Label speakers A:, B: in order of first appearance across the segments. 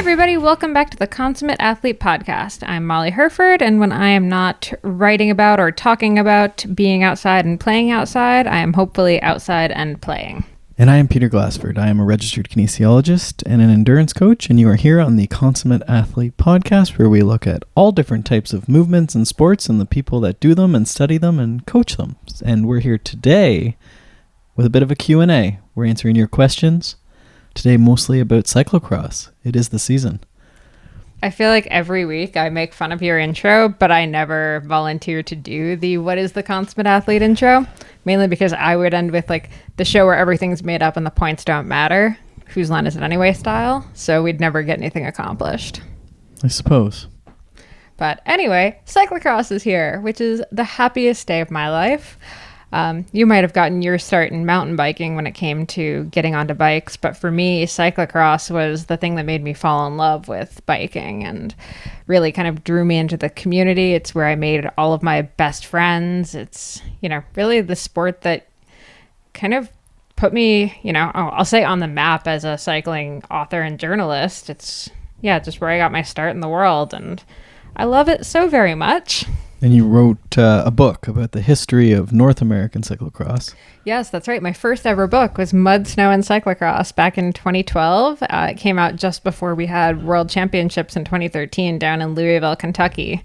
A: everybody, welcome back to the Consummate Athlete Podcast. I'm Molly Herford, and when I am not writing about or talking about being outside and playing outside, I am hopefully outside and playing.
B: And I am Peter Glassford. I am a registered kinesiologist and an endurance coach, and you are here on the Consummate Athlete Podcast, where we look at all different types of movements and sports and the people that do them and study them and coach them. And we're here today with a bit of a Q&A. We're answering your questions. Today, mostly about cyclocross. It is the season.
A: I feel like every week I make fun of your intro, but I never volunteer to do the what is the consummate athlete intro, mainly because I would end with like the show where everything's made up and the points don't matter, whose line is it anyway style, so we'd never get anything accomplished.
B: I suppose.
A: But anyway, cyclocross is here, which is the happiest day of my life. You might have gotten your start in mountain biking when it came to getting onto bikes, but for me, cyclocross was the thing that made me fall in love with biking and really kind of drew me into the community. It's where I made all of my best friends. It's, really the sport that kind of put me, I'll say on the map as a cycling author and journalist. It's, just where I got my start in the world, and I love it so very much.
B: And you wrote a book about the history of North American cyclocross.
A: Yes, that's right. My first ever book was Mud, Snow, and Cyclocross back in 2012. It came out just before we had World Championships in 2013 down in Louisville, Kentucky.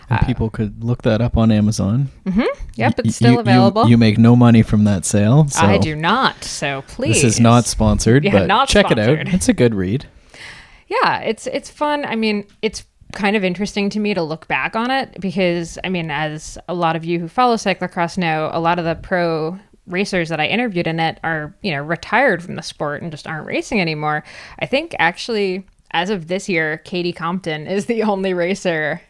B: And people could look that up on Amazon.
A: Mm-hmm. Yep, it's still available.
B: You make no money from that sale. So
A: I do not, so please.
B: This is not sponsored, but
A: not
B: check
A: sponsored.
B: It out. It's a good read.
A: Yeah, it's fun. I mean, it's kind of interesting to me to look back on it because, as a lot of you who follow cyclocross know, a lot of the pro racers that I interviewed in it are, retired from the sport and just aren't racing anymore. I think actually, as of this year, Katie Compton is the only racer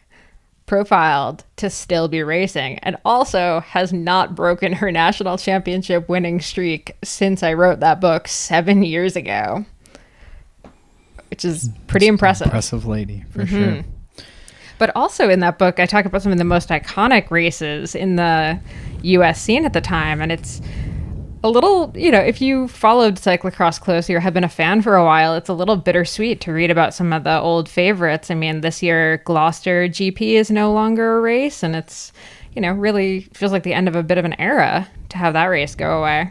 A: profiled to still be racing and also has not broken her national championship winning streak since I wrote that book 7 years ago. Which is pretty impressive.
B: Impressive lady, for sure.
A: But also in that book, I talk about some of the most iconic races in the U.S. scene at the time. And it's a little, if you followed cyclocross closely or have been a fan for a while, it's a little bittersweet to read about some of the old favorites. This year, Gloucester GP is no longer a race. And it's, really feels like the end of a bit of an era to have that race go away.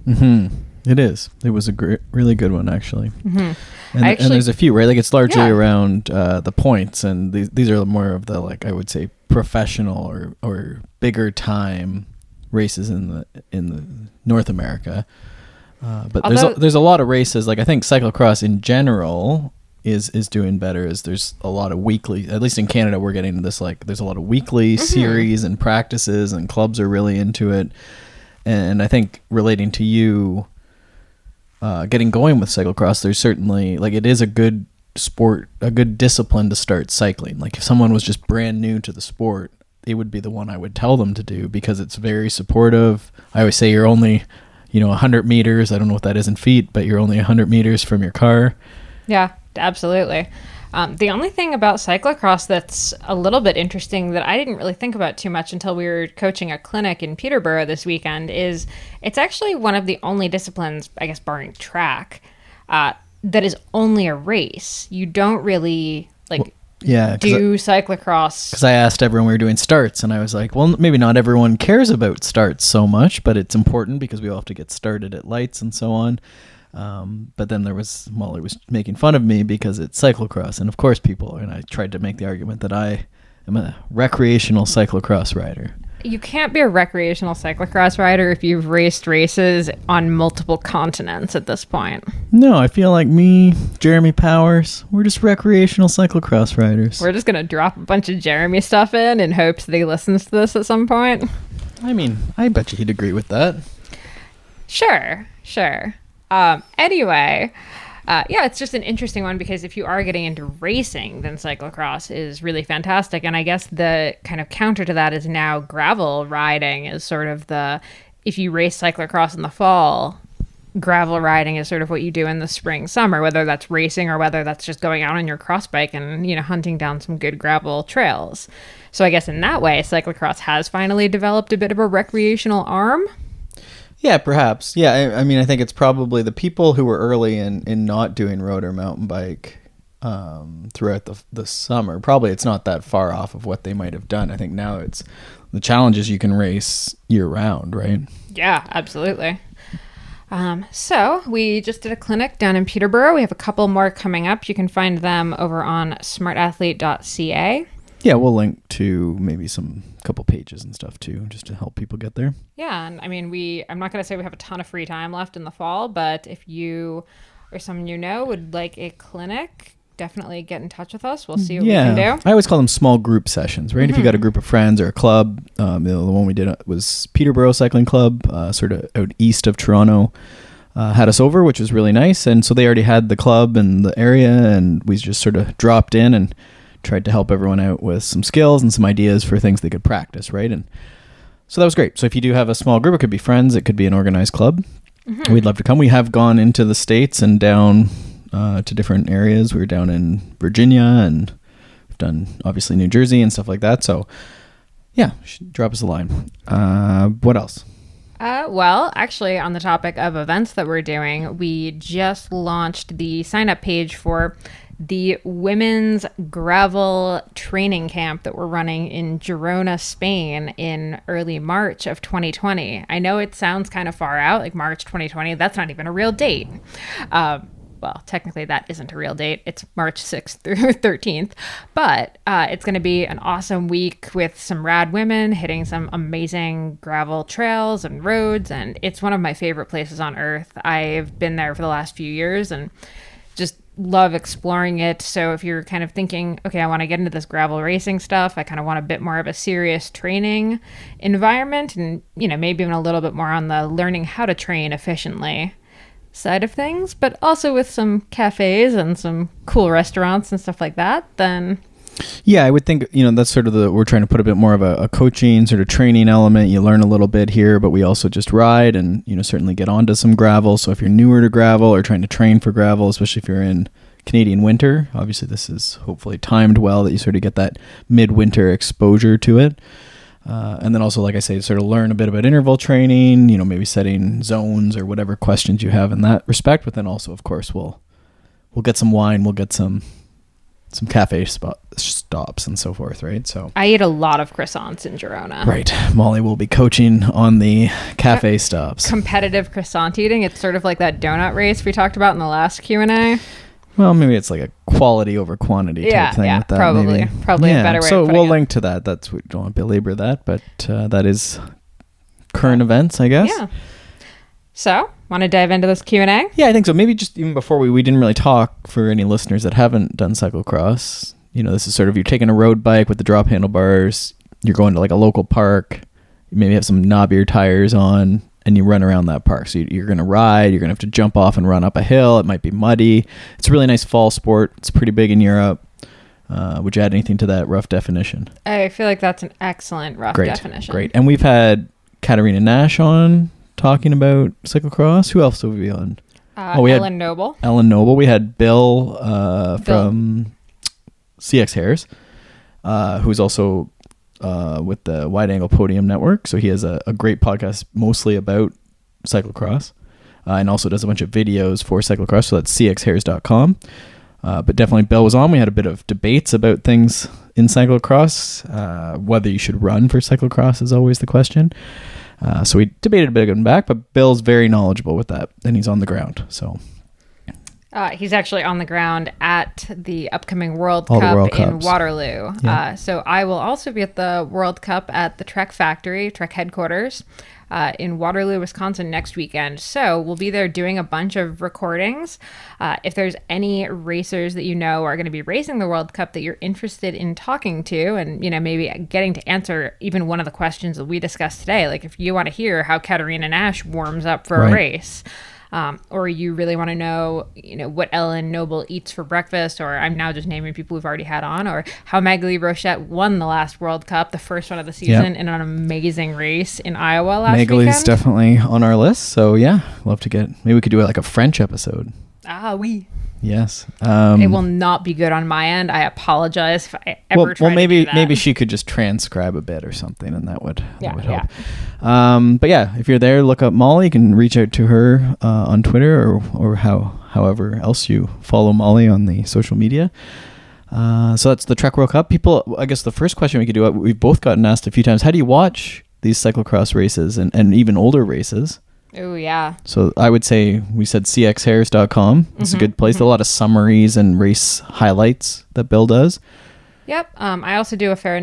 B: Mm-hmm. It is. It was a really good one, actually.
A: Mm-hmm.
B: And there's a few, right? Like it's largely around the points, and these are more of the, like, I would say professional or bigger time races in the North America. But there's a lot of races. Like I think cyclocross in general is doing better. As there's a lot of weekly, at least in Canada, we're getting this, like there's a lot of weekly series and practices, and clubs are really into it. And I think relating to you. Getting going with cyclocross, there's certainly, like, it is a good sport, a good discipline to start cycling. Like if someone was just brand new to the sport, it would be the one I would tell them to do because it's very supportive. I always say you're only, 100 meters. I don't know what that is in feet, but you're only 100 meters from your car.
A: Yeah, absolutely. The only thing about cyclocross that's a little bit interesting that I didn't really think about too much until we were coaching a clinic in Peterborough this weekend is it's actually one of the only disciplines, I guess barring track, that is only a race. You don't really do cyclocross. Because
B: I asked everyone we were doing starts, and I was like, well, maybe not everyone cares about starts so much, but it's important because we all have to get started at lights and so on. But then Molly was making fun of me because it's cyclocross, and of course and I tried to make the argument that I am a recreational cyclocross rider.
A: You can't be a recreational cyclocross rider if you've raced races on multiple continents at this point.
B: No, I feel like me, Jeremy Powers, we're just recreational cyclocross riders.
A: We're just going to drop a bunch of Jeremy stuff in hopes that he listens to this at some point.
B: I bet you he'd agree with that.
A: Sure. Anyway, it's just an interesting one because if you are getting into racing, then cyclocross is really fantastic. And I guess the kind of counter to that is now gravel riding is sort of if you race cyclocross in the fall, gravel riding is sort of what you do in the spring, summer, whether that's racing or whether that's just going out on your cross bike and, hunting down some good gravel trails. So I guess in that way, cyclocross has finally developed a bit of a recreational arm.
B: Yeah, perhaps. Yeah, I think it's probably the people who were early in not doing road or mountain bike throughout the summer. Probably it's not that far off of what they might have done. I think now it's the challenge is you can race year round, right?
A: Yeah, absolutely. So we just did a clinic down in Peterborough. We have a couple more coming up. You can find them over on smartathlete.ca.
B: Yeah, we'll link to maybe some couple pages and stuff too, just to help people get there.
A: Yeah, and I mean, I'm not going to say we have a ton of free time left in the fall, but if you or someone you know would like a clinic, definitely get in touch with us. We'll see what we can do.
B: I always call them small group sessions, right? If you got a group of friends or a club, the one we did was Peterborough Cycling Club, sort of out east of Toronto, had us over, which was really nice. And so they already had the club and the area, and we just sort of dropped in and tried to help everyone out with some skills and some ideas for things they could practice, right? And so that was great. So if you do have a small group, it could be friends, it could be an organized club. We'd love to come. We have gone into the States and down to different areas. We were down in Virginia, and we've done obviously New Jersey and stuff like that. So yeah, drop us a line. What else?
A: Well, actually, on the topic of events that we're doing, we just launched the sign-up page for the women's gravel training camp that we're running in Girona, Spain in early March of 2020. I know it sounds kind of far out, like March 2020. That's not even a real date. Well, technically that isn't a real date. It's March 6th through 13th. But it's going to be an awesome week with some rad women hitting some amazing gravel trails and roads. And it's one of my favorite places on earth. I've been there for the last few years and just love exploring it. So if you're kind of thinking, okay, I want to get into this gravel racing stuff, I kind of want a bit more of a serious training environment and, maybe even a little bit more on the learning how to train efficiently side of things, but also with some cafes and some cool restaurants and stuff like that, then
B: yeah, I would think, that's sort of we're trying to put a bit more of a coaching sort of training element. You learn a little bit here, but we also just ride and, certainly get onto some gravel. So if you're newer to gravel or trying to train for gravel, especially if you're in Canadian winter, obviously this is hopefully timed well that you sort of get that midwinter exposure to it. And then also, like I say, sort of learn a bit about interval training, maybe setting zones or whatever questions you have in that respect. But then also, of course, we'll get some wine, we'll get some cafe stops and so forth, right? So
A: I eat a lot of croissants in Girona.
B: Right. Molly will be coaching on the cafe stops.
A: Competitive croissant eating. It's sort of like that donut race we talked about in the last Q&A.
B: Well, maybe it's like a quality over quantity type thing. With that,
A: probably.
B: Maybe.
A: Probably a better way
B: so
A: of
B: we'll link to that. We don't want to belabor that, but that is current events, I guess.
A: Yeah. So, want to dive into this Q&A?
B: Yeah, I think so. Maybe just even before we didn't really talk for any listeners that haven't done cyclocross. This is sort of you're taking a road bike with the drop handlebars. You're going to like a local park. You maybe have some knobbier tires on, and you run around that park. So you're going to ride. You're going to have to jump off and run up a hill. It might be muddy. It's a really nice fall sport. It's pretty big in Europe. Would you add anything to that rough definition?
A: I feel like that's an excellent rough definition.
B: Great. And we've had Katarina Nash on talking about cyclocross. Who else have we on?
A: We had Ellen Noble.
B: We had Bill from CX Hairs, who's also with the Wide Angle Podium Network. So he has a great podcast mostly about cyclocross and also does a bunch of videos for cyclocross. So that's cxhairs.com. But definitely Bill was on. We had a bit of debates about things in cyclocross. Whether you should run for cyclocross is always the question. So we debated a bit and back, but Bill's very knowledgeable with that, and he's on the ground. So
A: he's actually on the ground at the upcoming World Cup in Waterloo. Yeah. So I will also be at the World Cup at the Trek Factory, Trek headquarters, in Waterloo, Wisconsin next weekend. So we'll be there doing a bunch of recordings. If there's any racers that are going to be racing the World Cup that you're interested in talking to and, maybe getting to answer even one of the questions that we discussed today, like if you want to hear how Katarina Nash warms up for a race, or you really want to know, what Ellen Noble eats for breakfast, or I'm now just naming people we've already had on, or how Magali Rochette won the last World Cup, the first one of the season, in an amazing race in Iowa last weekend.
B: Magali's definitely on our list, so yeah, love to maybe we could do like a French episode.
A: Ah, oui.
B: Yes.
A: It will not be good on my end. I apologize if I ever try to do that.
B: Maybe she could just transcribe a bit or something, and that would help.
A: Yeah.
B: But yeah, if you're there, look up Molly. You can reach out to her on Twitter or however else you follow Molly on the social media. So that's the Trek World Cup. People, I guess the first question we could do, we've both gotten asked a few times, how do you watch these cyclocross races and even older races?
A: Oh, yeah.
B: So I would say we said cxharris.com. It's a good place. A lot of summaries and race highlights that Bill does.
A: Yep. I also do a fair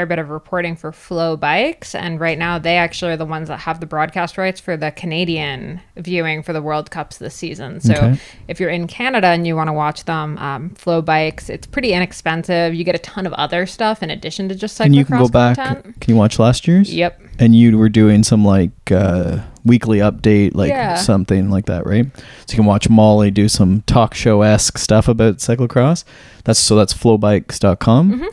A: bit of reporting for Flow Bikes, and right now they actually are the ones that have the broadcast rights for the Canadian viewing for the World Cups this season. So if you're in Canada and you want to watch them, Flow Bikes, it's pretty inexpensive. You get a ton of other stuff in addition to just cyclocross
B: And you can go back.
A: content.
B: Can you watch last year's?
A: Yep.
B: And you were doing some like weekly update, something like that, right? So you can watch Molly do some talk show-esque stuff about cyclocross. That's flowbikes.com.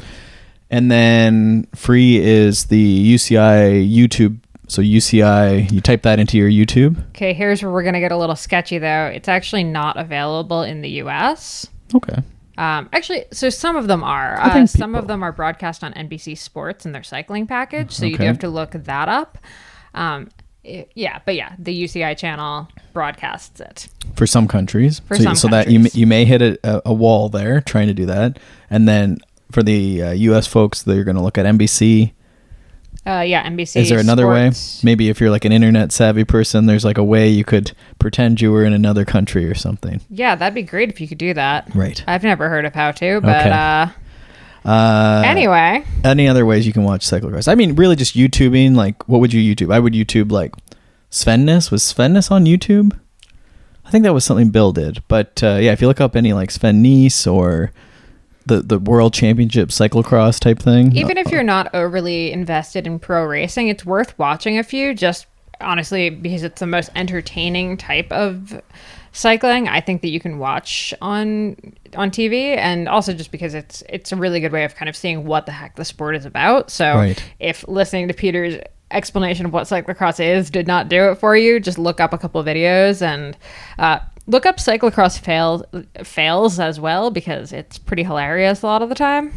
B: And then free is the UCI YouTube. So UCI, you type that into your YouTube.
A: Okay, here's where we're going to get a little sketchy, though. It's actually not available in the US.
B: Okay.
A: Actually, so some of them are. Some of them are broadcast on NBC Sports in their cycling package, so you do have to look that up. The UCI channel broadcasts it
B: for some countries.
A: So
B: that you may hit a wall there trying to do that, and then for the US folks, they're going to look at NBC.
A: NBC.
B: Is there another
A: Sports.
B: way? Maybe if you're like an internet savvy person, there's like a way you could pretend you were in another country or something.
A: Yeah, that'd be great if you could do that.
B: Right.
A: I've never heard of how to, but anyway.
B: Any other ways you can watch cyclocross? I mean, really just YouTubing. Like, what would you YouTube? I would YouTube like Svennis. Was Svennis on YouTube? I think that was something Bill did. But if you look up any like Sven Nys or the World Championship cyclocross type thing.
A: Even if you're not overly invested in pro racing, it's worth watching a few, just honestly because it's the most entertaining type of cycling I think that you can watch on TV, and also just because it's a really good way of kind of seeing what the heck the sport is about. So if listening to Peter's explanation of what cyclocross is did not do it for you, just look up a couple of videos and look up cyclocross fails as well, because it's pretty hilarious a lot of the time.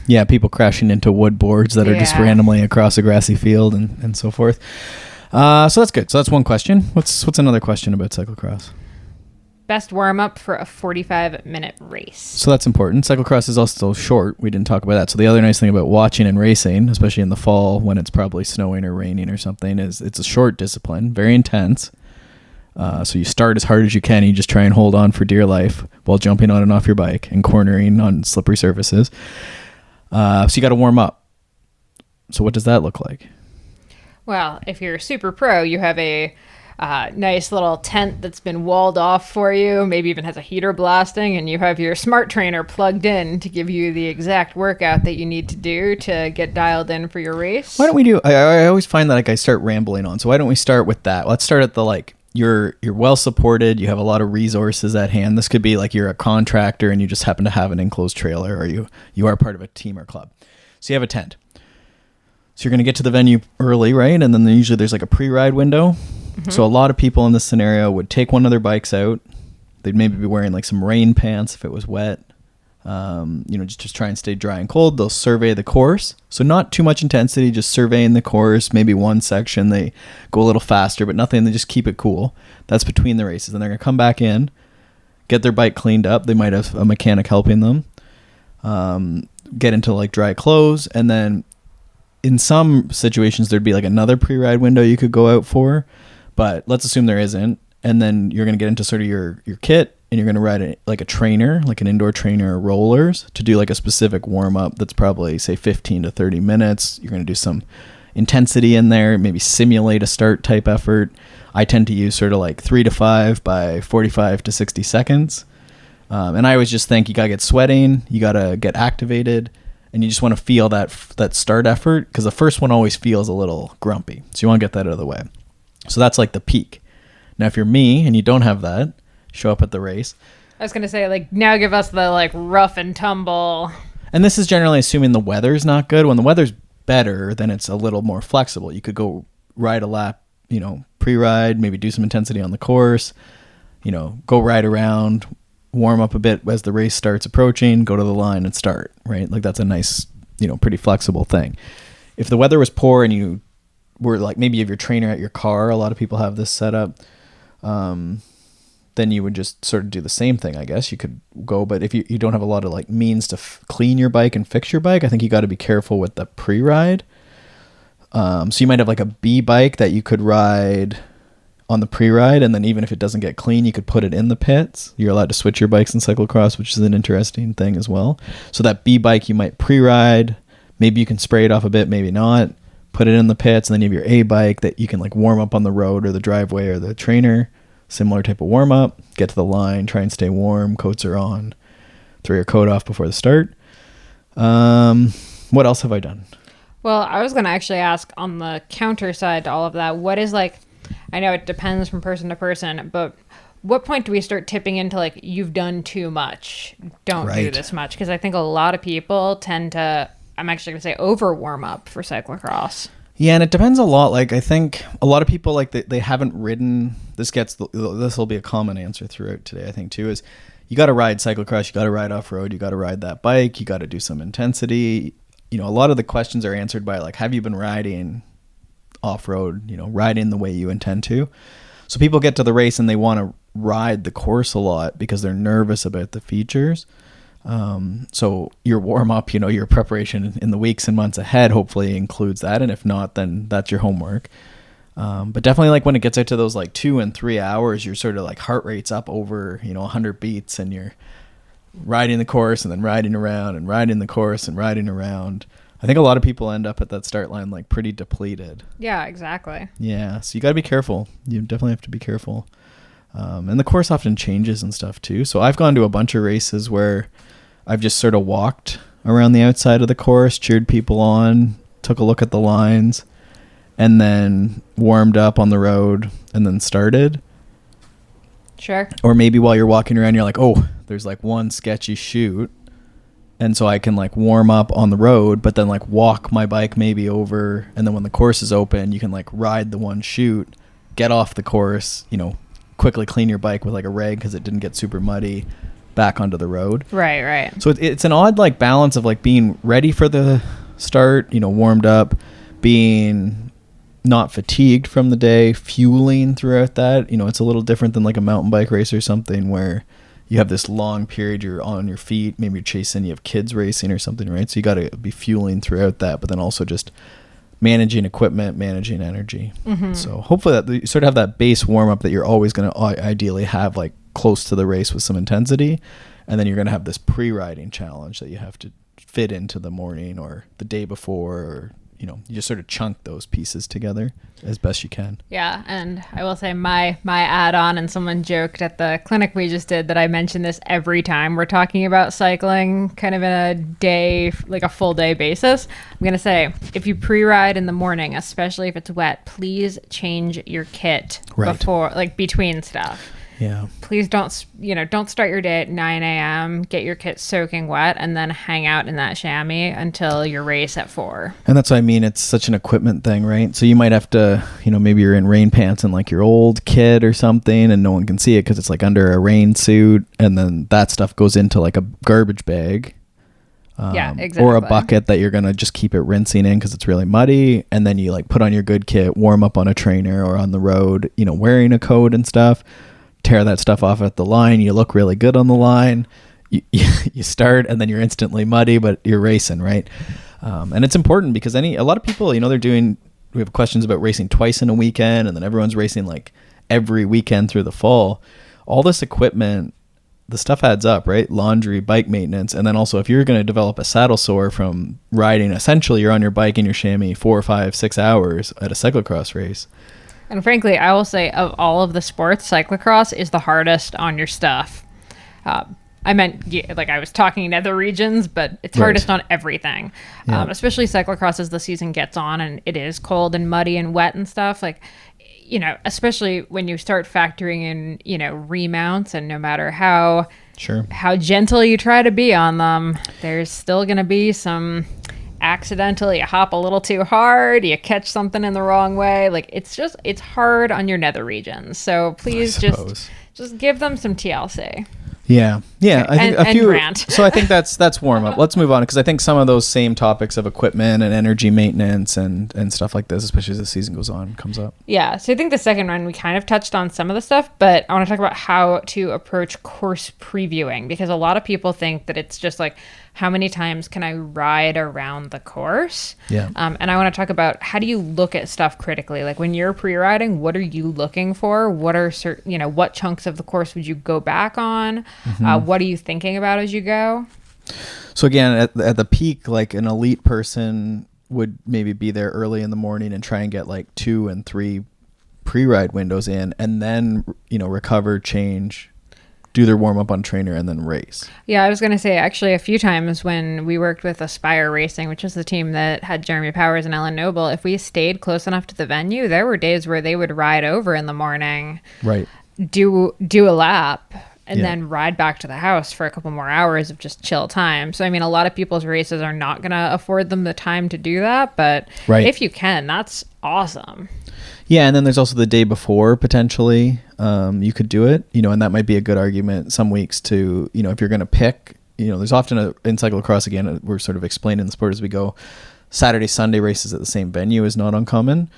A: Yeah, people crashing into wood boards that are just randomly across a grassy field and so forth. So that's good. So that's one question. What's another question about cyclocross? Best warm-up for a 45-minute race.
B: So that's important. Cyclocross is also short. We didn't talk about that. So the other nice thing about watching and racing, especially in the fall when it's probably snowing or raining or something, is it's a short discipline, very intense. So you start as hard as you can. You just try and hold on for dear life while jumping on and off your bike and cornering on slippery surfaces. So you got to warm up. So what does that look like?
A: Well, if you're super pro, you have a nice little tent that's been walled off for you, maybe even has a heater blasting, and you have your smart trainer plugged in to give you the exact workout that you need to do to get dialed in for your race.
B: Why don't we do, I always find that like I start rambling on, so why don't we start with that? Let's start at the like, you're well supported, you have a lot of resources at hand. This could be like you're a contractor and you just happen to have an enclosed trailer, or you are part of a team or club. So you have a tent. So you're going to get to the venue early, right? And then usually there's like a pre-ride window. So a lot of people in this scenario would take one of their bikes out. They'd maybe be wearing like some rain pants if it was wet. Just try and stay dry and cold. They'll survey the course. So not too much intensity, just surveying the course. Maybe one section they go a little faster, but nothing. They just keep it cool. That's between the races. And they're going to come back in, get their bike cleaned up. They might have a mechanic helping them. Get into like dry clothes. And then in some situations, there'd be like another pre-ride window you could go out for. But let's assume there isn't. And then you're going to get into sort of your kit, and you're going to ride like a trainer, like an indoor trainer or rollers to do like a specific warm up that's probably say 15 to 30 minutes. You're going to do some intensity in there, maybe simulate a start type effort. I tend to use sort of like 3 to 5 by 45 to 60 seconds. And I always just think you got to get sweating, you got to get activated, and you just want to feel that start effort, because the first one always feels a little grumpy. So you want to get that out of the way. So that's like the peak. Now, if you're me and you don't have that, show up at the race.
A: I was going to say, like, now give us the, like, rough and tumble.
B: And this is generally assuming the weather's not good. When the weather's better, then it's a little more flexible. You could go ride a lap, pre-ride, maybe do some intensity on the course, go ride around warm up a bit as the race starts approaching, go to the line and start, right? Like that's a nice, pretty flexible thing. If the weather was poor and you were like, maybe you have your trainer at your car, a lot of people have this set up, then you would just sort of do the same thing, I guess. You could go, but if you don't have a lot of like means to clean your bike and fix your bike, I think you got to be careful with the pre-ride. So you might have like a B bike that you could ride on the pre-ride, and then even if it doesn't get clean, you could put it in the pits. You're allowed to switch your bikes in cyclocross, which is an interesting thing as well. So that B bike you might pre-ride, maybe you can spray it off a bit, maybe not, put it in the pits, and then you have your A bike that you can like warm up on the road or the driveway or the trainer. Similar type of warm up, get to the line, try and stay warm, coats are on, throw your coat off before the start. What else have I done?
A: Well, I was going to actually ask on the counter side to all of that, what is like, I know it depends from person to person, but what point do we start tipping into like, you've done too much, don't do this much? Because I think a lot of people tend to, I'm actually going to say over warm up for cyclocross.
B: Yeah, and it depends a lot. Like, I think a lot of people, like, they haven't ridden. This will be a common answer throughout today, I think, too, is you got to ride cyclocross, you got to ride off-road, you got to ride that bike, you got to do some intensity. A lot of the questions are answered by, like, have you been riding off-road, riding the way you intend to? So people get to the race and they want to ride the course a lot because they're nervous about the features. So your warm up, your preparation in the weeks and months ahead hopefully includes that. And if not, then that's your homework. But definitely like when it gets out to those like 2 and 3 hours, your sort of like heart rate's up over, 100 beats and you're riding the course and then riding around and riding the course and riding around. I think a lot of people end up at that start line like pretty depleted.
A: Yeah, exactly.
B: Yeah. So you got to be careful. You definitely have to be careful. And the course often changes and stuff too. So I've gone to a bunch of races where I've just sort of walked around the outside of the course, cheered people on, took a look at the lines, and then warmed up on the road and then started.
A: Sure.
B: Or maybe while you're walking around, you're like, oh, there's like one sketchy chute. And so I can like warm up on the road, but then like walk my bike maybe over. And then when the course is open, you can like ride the one chute, get off the course, quickly clean your bike with like a rag because it didn't get super muddy, back onto the road.
A: Right.
B: So it's an odd like balance of like being ready for the start, warmed up, being not fatigued from the day, fueling throughout that. It's a little different than like a mountain bike race or something where you have this long period you're on your feet, maybe you're chasing, you have kids racing or something, right? So you got to be fueling throughout that, but then also just managing equipment, managing energy. Mm-hmm. So hopefully that you sort of have that base warm up that you're always going to ideally have like close to the race with some intensity, and then you're going to have this pre-riding challenge that you have to fit into the morning or the day before, or you just sort of chunk those pieces together as best you can.
A: Yeah, and I will say my add-on, and someone joked at the clinic we just did that I mention this every time we're talking about cycling, kind of in a day, like a full day basis. I'm going to say, if you pre-ride in the morning, especially if it's wet, please change your kit before, like between stuff.
B: Yeah.
A: Please don't start your day at 9 a.m., get your kit soaking wet, and then hang out in that chamois until your race at 4.
B: And that's what I mean. It's such an equipment thing, right? So you might have to, maybe you're in rain pants and like your old kit or something, and no one can see it because it's like under a rain suit. And then that stuff goes into like a garbage bag.
A: Yeah, exactly.
B: Or a bucket that you're going to just keep it rinsing in because it's really muddy. And then you like put on your good kit, warm up on a trainer or on the road, wearing a coat and stuff. Tear that stuff off at the line. You look really good on the line. You start and then you're instantly muddy, but you're racing, right? And it's important because a lot of people, we have questions about racing twice in a weekend, and then everyone's racing like every weekend through the fall. All this equipment, the stuff adds up, right? Laundry, bike maintenance, and then also if you're going to develop a saddle sore from riding, essentially you're on your bike in your chamois 4, 5, 6 hours at a cyclocross race.
A: And frankly, I will say of all of the sports, cyclocross is the hardest on your stuff. I meant, like I was talking in other regions, but it's hardest on everything. Yeah. Especially cyclocross as the season gets on and it is cold and muddy and wet and stuff. Like, especially when you start factoring in, remounts, and no matter how gentle you try to be on them, there's still going to be some accidentally you hop a little too hard, you catch something in the wrong way. Like it's hard on your nether regions. So please just give them some TLC.
B: Yeah.
A: Okay.
B: I think
A: and
B: a few.
A: rant.
B: So I think that's warm up. Let's move on, because I think some of those same topics of equipment and energy maintenance and stuff like this, especially as the season goes on, comes up.
A: Yeah. So I think the second run, we kind of touched on some of the stuff, but I want to talk about how to approach course previewing, because a lot of people think that it's just like, how many times can I ride around the course?
B: Yeah.
A: And I want to talk about, how do you look at stuff critically? Like when you're pre-riding, what are you looking for? What are what chunks of the course would you go back on? What are you thinking about as you go?
B: So again, at the peak, like an elite person would maybe be there early in the morning and try and get like 2 and 3 pre-ride windows in, and then, recover, change, do their warm up on trainer, and then race.
A: Yeah, I was going to say, actually, a few times when we worked with Aspire Racing, which is the team that had Jeremy Powers and Ellen Noble, if we stayed close enough to the venue, there were days where they would ride over in the morning,
B: right,
A: do a lap, and then ride back to the house for a couple more hours of just chill time. So, I mean, a lot of people's races are not going to afford them the time to do that, but if you can, that's awesome.
B: Yeah, and then there's also the day before, potentially, you could do it, and that might be a good argument some weeks to, if you're going to pick, there's often in cyclocross, again, we're sort of explaining the sport as we go, Saturday, Sunday races at the same venue is not uncommon.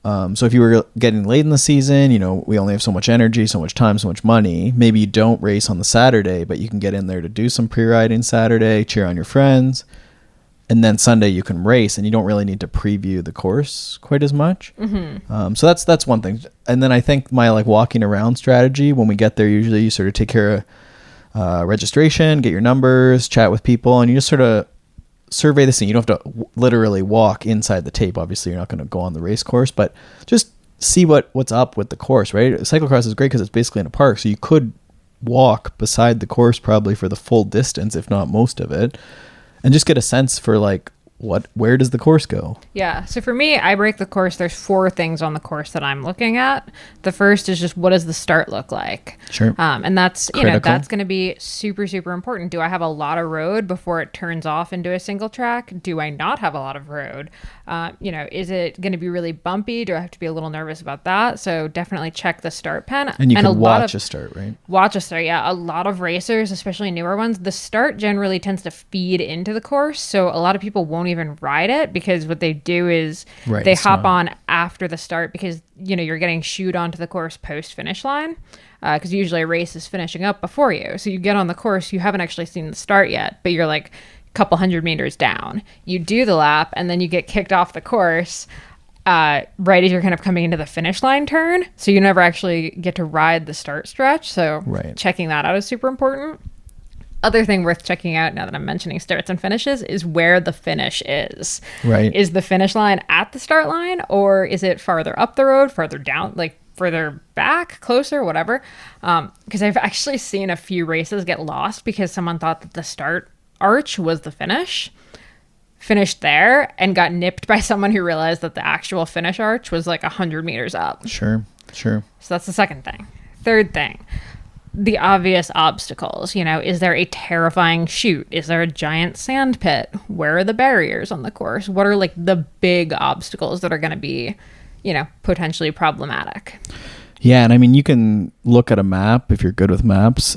B: So if you were getting late in the season, we only have so much energy, so much time, so much money. Maybe you don't race on the Saturday, but you can get in there to do some pre-riding Saturday, cheer on your friends. And then Sunday you can race, and you don't really need to preview the course quite as much. Mm-hmm. So that's one thing. And then I think my walking around strategy, when we get there, usually you sort of take care of registration, get your numbers, chat with people, and you just sort of survey the scene. You don't have to literally walk inside the tape. Obviously, you're not going to go on the race course, but just see what's up with the course, right? Cyclocross is great because it's basically in a park, so you could walk beside the course probably for the full distance, if not most of it, and just get a sense for where does the course go? Yeah.
A: So for me, I break the course. There's 4 things on the course that I'm looking at. The first is just, what does the start look like?
B: Sure.
A: And that's, that's going to be super, super important. Do I have a lot of road before it turns off into a single track? Do I not have a lot of road? Is it going to be really bumpy? Do I have to be a little nervous about that? So definitely check the start pen.
B: And you can watch a start, right?
A: Watch a start, yeah. A lot of racers, especially newer ones, the start generally tends to feed into the course. So a lot of people won't even ride it, because what they do is they hop on after the start, because you're getting shooed onto the course post finish line, because usually a race is finishing up before you. So you get on the course, you haven't actually seen the start yet, but you're like a couple hundred meters down. You do the lap, and then you get kicked off the course right as you're kind of coming into the finish line turn. So you never actually get to ride the start stretch. So checking that out is super important. Other thing worth checking out, now that I'm mentioning starts and finishes, is where the finish is.
B: Right.
A: Is the finish line at the start line, or is it farther up the road, farther down, further back, closer, whatever? Because I've actually seen a few races get lost because someone thought that the start arch was the finish, finished there, and got nipped by someone who realized that the actual finish arch was 100 meters up.
B: Sure. So
A: that's the second thing. Third thing, the obvious obstacles. Is there a terrifying chute? Is there a giant sand pit? Where are the barriers on the course? What are the big obstacles that are going to be, potentially problematic?
B: Yeah, and I mean, you can look at a map if you're good with maps.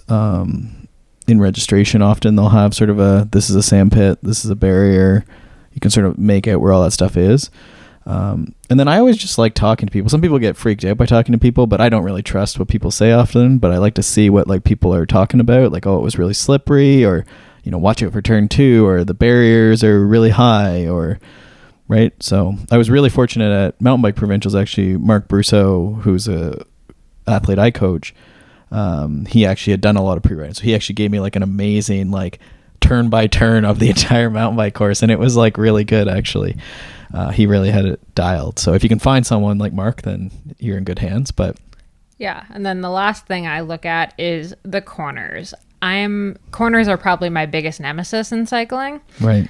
B: In registration, often they'll have sort of this is a sand pit, this is a barrier. You can sort of make out where all that stuff is. And then I always just like talking to people. Some people get freaked out by talking to people, but I don't really trust what people say often. But I like to see what people are talking about. It was really slippery, or watch out for turn 2, or the barriers are really high, or right. So I was really fortunate at mountain bike provincials. Actually, Mark Brousseau, who's a athlete I coach, he actually had done a lot of pre-riding. So he actually gave me an amazing turn by turn of the entire mountain bike course, and it was really good actually. He really had it dialed. So if you can find someone like Mark, then you're in good hands. But
A: yeah, and then the last thing I look at is the corners. Corners are probably my biggest nemesis in cycling.
B: Right.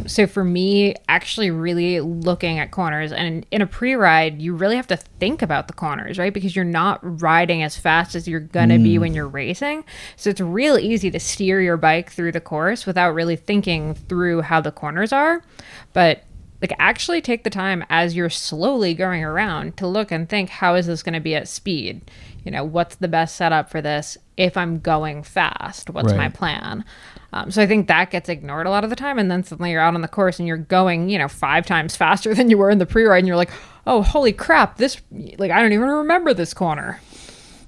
A: So for me, actually really looking at corners, and in a pre-ride, you really have to think about the corners, right? Because you're not riding as fast as you're going to be when you're racing. So it's real easy to steer your bike through the course without really thinking through how the corners are. But like actually take the time as you're slowly going around to look and think, how is this going to be at speed? You know, what's the best setup for this? If I'm going fast, what's my plan? So I think that gets ignored a lot of the time. And then suddenly you're out on the course and you're going, 5 times faster than you were in the pre-ride. And you're like, oh, holy crap. This, like, I don't even remember this corner.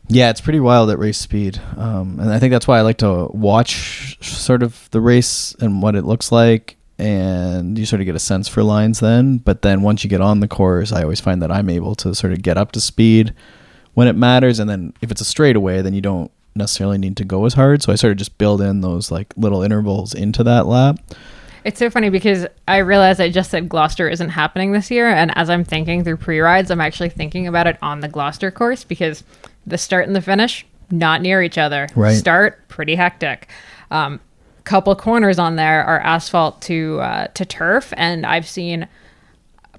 B: Yeah, it's pretty wild at race speed. And I think that's why I like to watch sort of the race and what it looks like. And you sort of get a sense for lines then. But then once you get on the course, I always find that I'm able to sort of get up to speed when it matters. And then if it's a straightaway, then you don't necessarily need to go as hard. So I sort of just build in those like little intervals into that lap.
A: It's so funny because I realized I just said Gloucester isn't happening this year. And as I'm thinking through pre-rides, I'm actually thinking about it on the Gloucester course because the start and the finish, not near each other.
B: Right.
A: Start, pretty hectic. Couple corners on there are asphalt to turf. And I've seen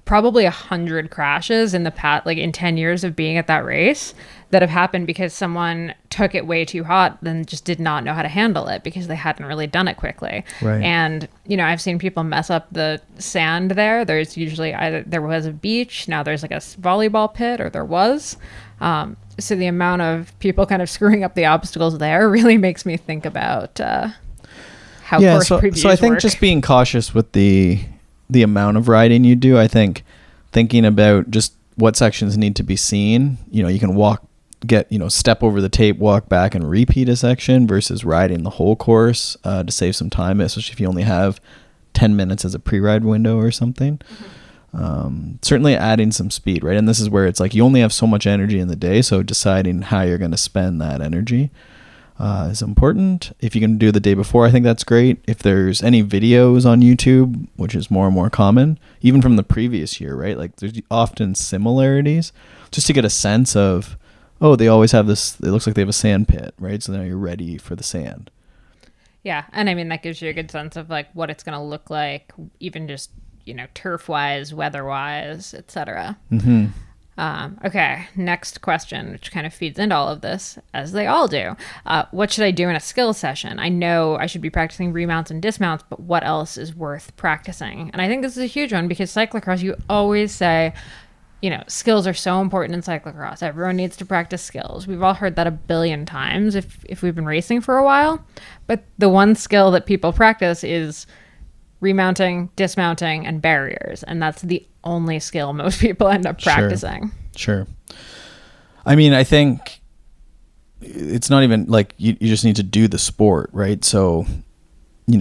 A: probably 100 crashes in the past, like in 10 years of being at that race, that have happened because someone took it way too hot and just did not know how to handle it because they hadn't really done it quickly.
B: Right.
A: And, I've seen people mess up the sand there. There's usually there was a beach. Now there's like a volleyball pit, or there was. So the amount of people kind of screwing up the obstacles there really makes me think about how course previews
B: So I think
A: work.
B: just being cautious with the amount of riding you do. I think thinking about just what sections need to be seen. You can step over the tape, walk back and repeat a section versus riding the whole course to save some time, especially if you only have 10 minutes as a pre-ride window or something. Mm-hmm. Certainly adding some speed, right? And this is where it's like you only have so much energy in the day, so deciding how you're going to spend that energy is important. If you can do the day before, I think that's great. If there's any videos on YouTube, which is more and more common, even from the previous year, right? Like there's often similarities, just to get a sense of, oh, they always have this, it looks like they have a sand pit, right? So now you're ready for the sand.
A: Yeah. And I mean, that gives you a good sense of like what it's going to look like, even just, turf wise, weather wise, etc.
B: Mm-hmm.
A: Okay, next question, which kind of feeds into all of this, as they all do. What should I do in a skill session? I know I should be practicing remounts and dismounts, but what else is worth practicing? And I think this is a huge one because cyclocross, you always say, skills are so important in cyclocross. Everyone needs to practice skills. We've all heard that a billion times if we've been racing for a while. But the one skill that people practice is remounting, dismounting, and barriers. And that's the only skill most people end up practicing.
B: Sure. I mean, I think it's not even like you just need to do the sport, right? So,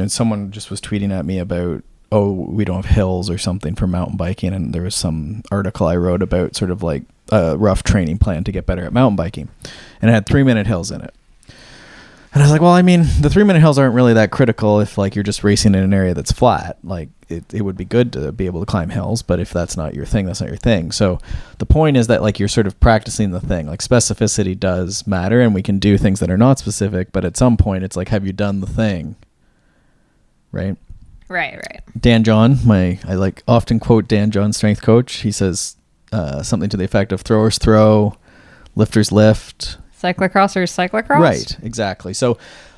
B: someone just was tweeting at me about, oh, we don't have hills or something for mountain biking. And there was some article I wrote about sort of like a rough training plan to get better at mountain biking. And it had 3-minute hills in it. And I was like, well, I mean, the 3-minute hills aren't really that critical if like you're just racing in an area that's flat. Like it would be good to be able to climb hills, but if that's not your thing, that's not your thing. So the point is that like you're sort of practicing the thing. Like specificity does matter, and we can do things that are not specific, but at some point it's like, have you done the thing? Right?
A: Right.
B: Dan John, I like often quote Dan John, strength coach. He says something to the effect of throwers throw, lifters lift.
A: Cyclocrossers cyclocross?
B: Right, exactly. So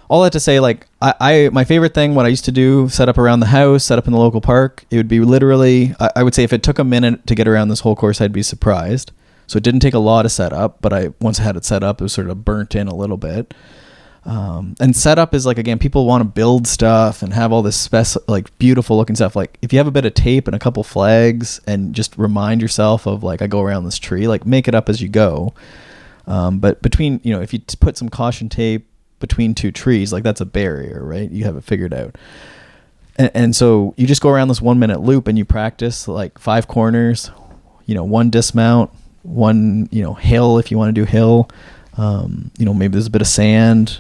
B: all that to say, like, I my favorite thing, what I used to do, set up around the house, set up in the local park, it would be literally, I would say if it took a minute to get around this whole course, I'd be surprised. So it didn't take a lot to set up, but once I had it set up, it was sort of burnt in a little bit. And setup is like, again, people want to build stuff and have all this like beautiful looking stuff. Like if you have a bit of tape and a couple flags and just remind yourself of like, I go around this tree, like make it up as you go. But between, if you put some caution tape between two trees, like that's a barrier, right? You have it figured out. And so you just go around this 1-minute loop and you practice like 5 corners, 1 dismount, 1, hill if you want to do hill. Maybe there's a bit of sand.